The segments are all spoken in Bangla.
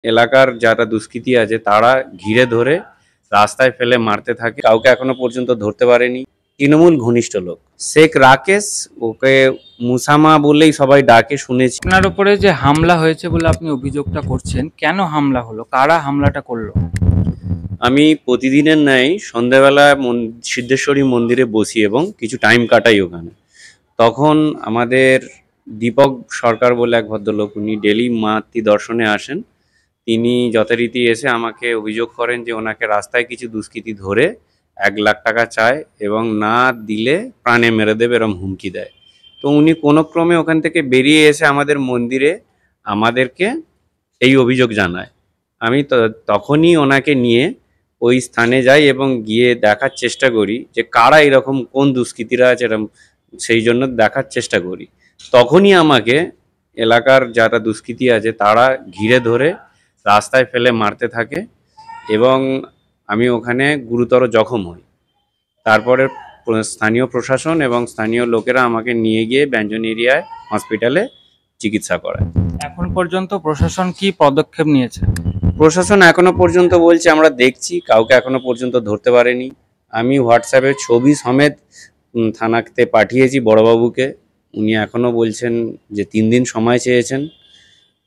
এলাকার যারা দুষ্কৃতী আছে তারা ঘিরে ধরে রাস্তায় ফেলে মারতে থাকে। কাউকে এখনো পর্যন্ত ধরতে পারেনি। তৃণমূল ঘনিষ্ঠ লোক শেখ রাকেশ, ওকে মুসামা বলেই সবাই ডাকে, শুনেছি। আপনার উপরে যে হামলা হয়েছে বলে আপনি অভিযোগটা করছেন, কেন হামলা হলো, কারা হামলাটা করলো? আমি প্রতিদিনের ন্যায় সন্ধ্যাবেলা সিদ্ধেশ্বরী মন্দিরে বসি এবং কিছু টাইম কাটাই ওখানে। তখন আমাদের দীপক সরকার বলে এক ভদ্রলোক, উনি ডেলি মাতৃ দর্শনে আসেন। তিনি যথারীতি এসে আমাকে অভিযোগ করেন যে ওনাকে রাস্তায় কিছু দুষ্কৃতী ধরে 1,00,000 টাকা চায় এবং না দিলে প্রাণে মেরে দেবে এরম হুমকি দেয়। তো উনি কোনো ক্রমে ওখান থেকে বেরিয়ে এসে আমাদের মন্দিরে আমাদেরকে এই অভিযোগ জানায়। আমি তখনই ওনাকে নিয়ে ওই স্থানে যাই এবং গিয়ে দেখার চেষ্টা করি যে কারা এরকম, কোন দুষ্কৃতীরা আছে এরকম, সেই জন্য দেখার চেষ্টা করি। তখনই আমাকে এলাকার যারা দুষ্কৃতী আছে তারা ঘিরে ধরে রাস্তায় ফেলে মারতে থাকে এবং আমি ওখানে গুরুতর জখম হই। তারপরে স্থানীয় প্রশাসন এবং স্থানীয় লোকেরা আমাকে নিয়ে গিয়ে ব্যঞ্জন এরিয়ায় হসপিটালে চিকিৎসা করায়। এখন পর্যন্ত প্রশাসন কি পদক্ষেপ নিয়েছে? প্রশাসন এখনো পর্যন্ত বলছে আমরা দেখছি, কাউকে এখনো পর্যন্ত ধরতে পারেনি। আমি হোয়াটসঅ্যাপে ছবি সমেত থানাতে পাঠিয়েছি বড়বাবুকে। উনি এখনো বলছেন যে 3 দিন সময় চেয়েছেন।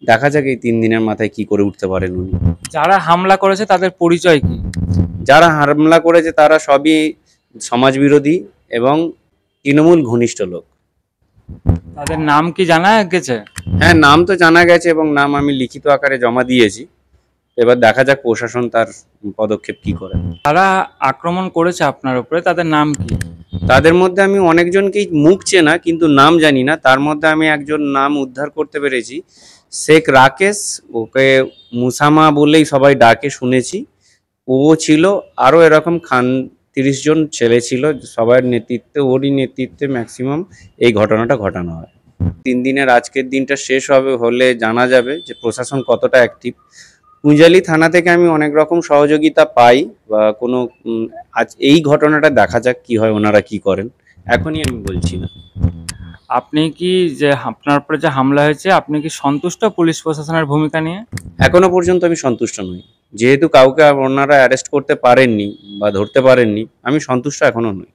দেখা যাক এই 3 দিনের মাথায় কি করে উঠতে পারেন উনি। যারা হামলা করেছে তাদের পরিচয় কি? যারা হামলা করেছে তারা সবই সমাজবিরোধী এবং তৃণমূল ঘনিষ্ঠ লোক। তাদের নাম কি জানা গেছে? হ্যাঁ, নাম তো জানা গেছে এবং নাম আমি লিখিত আকারে জমা দিয়েছি। এবার দেখা যাক প্রশাসন তার পদক্ষেপ কি করে। যারা আক্রমণ করেছে আপনার উপরে তাদের নাম কি? তাদের মধ্যে আমি অনেকজনকেই মুখ চেনা কিন্তু নাম জানি না। তার মধ্যে আমি একজন নাম উদ্ধার করতে পেরেছি, শেখ রাকেশ, ওকে মুসামা বলেই সবাই ডাকে, শুনেছি। ও ছিল, আরও এরকম 30 জন ছেলে ছিল, সবার নেতৃত্বে, ওরই নেতৃত্বে ম্যাক্সিমাম এই ঘটনাটা ঘটানো হয়। 3 দিনের আজকের দিনটা শেষ হলে জানা যাবে যে প্রশাসন কতটা অ্যাক্টিভ। কুঁজালি থানা থেকে আমি অনেক রকম সহযোগিতা পাই বা কোনো আজ এই ঘটনাটা দেখা যাক কি হয়, ওনারা কি করেন এখনই আমি বলছি না। আপনি কি যে আপনার উপরে যে হামলা হয়েছে, আপনি কি সন্তুষ্ট পুলিশ প্রশাসনের ভূমিকা নিয়ে? এখনো পর্যন্ত আমি সন্তুষ্ট নই। যেহেতু কাউকে ওনারা অ্যারেস্ট করতে পারেননি বা ধরতে পারেননি, আমি সন্তুষ্ট এখনো নই।